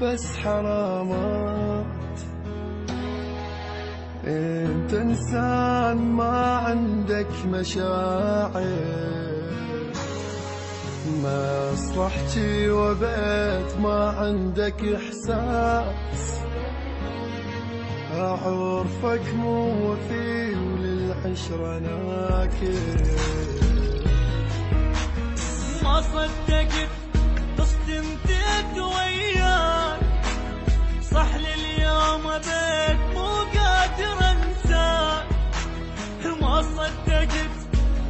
بس حرامات. انت انسان ما عندك مشاعر، ما اصلحتي وبيت ما عندك احساس. اعرفك مو وفي وللعشرة ناكر. ما صدقت تصدمت وياك، صح لليوم بيت مو قادر انساك. ما صدقت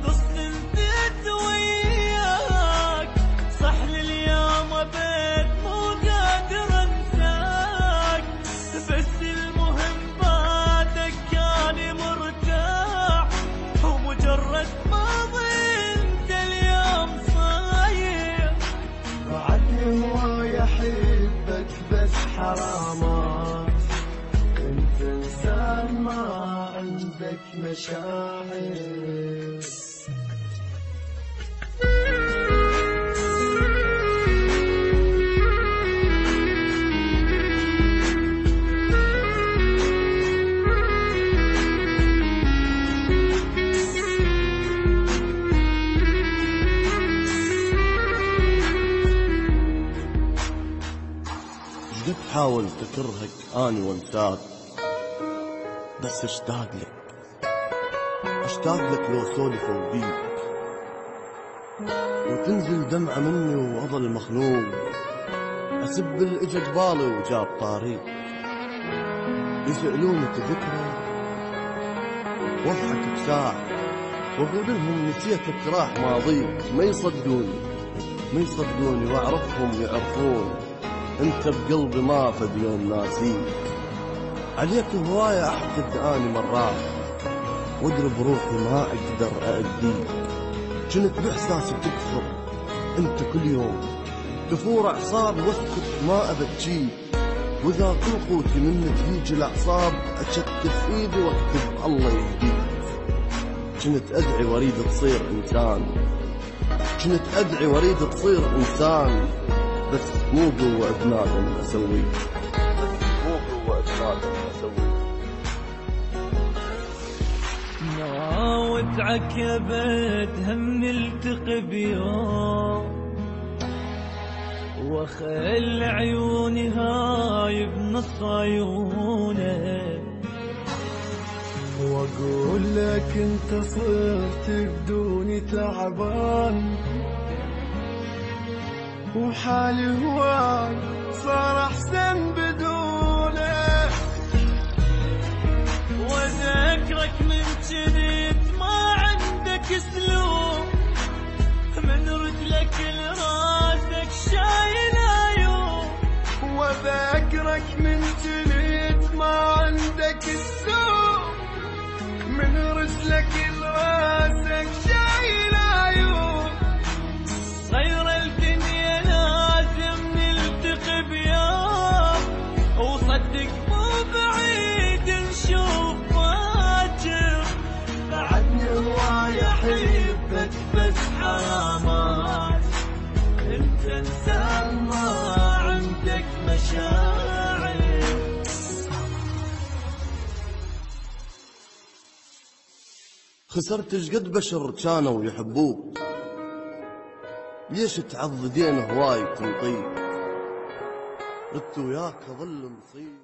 تصدمت وياك، صح لليوم بيت مو قادر انساك. بس المهم بعدك كان مرتاح، ومجرد ما ظنت اليوم صاير. بعدني هواي احبك بس حرامات. انت انسان ما عندك مشاعر. قد حاول تكرهك اني وانساك، بس اشتاق لك لو سولف وبيك، وتنزل دمعة مني واظل مخنوق، اسب اللي اجى قبالي وجاب طريق. يسألونك ذكرى واضحك بساعة، واقول لهم نسيتك راح ماضيك. ما يصدقوني واعرفهم يعرفون، انت بقلبي ما فد يوم ناسيك. عليك هواية احقد اني مرات، واضرب روحي ما اقدر ااديك. كنت باحساسي تكفر انت كل يوم، تفور اعصابي واسكت ما ابكيك. واذا كل قوتي منك يجي الاعصاب، اشتت ايدي واكتب الله يهديك. كنت ادعي واريد تصير انسان، بس مو قوة بنادم اسويه. ما ودعك يا بيت هم نلتقي بيوم، وخل عيوني هاي بنص عيونك. واقول لك انت صرت بدوني تعبان، وحالي هواي صار احسن بدونك. وذكرك من جديد ما عندك اسلوب، من رجلك لراسك شايل عيوب. وذكرك من جديد ما عندك السوق، من رجلك لراسك شايل عيوب. غير الدنيا لازم نلتقي بيوم، وصدق مو بعيد نشوف باكر. بعدني هواي احبك بس حرامات. انت انسان ما عندك مشاعر. خسرت شقد بشر كانوا يحبوك، ليش تعضدين هواي تنطيك؟ ردت وياك اظل مصير.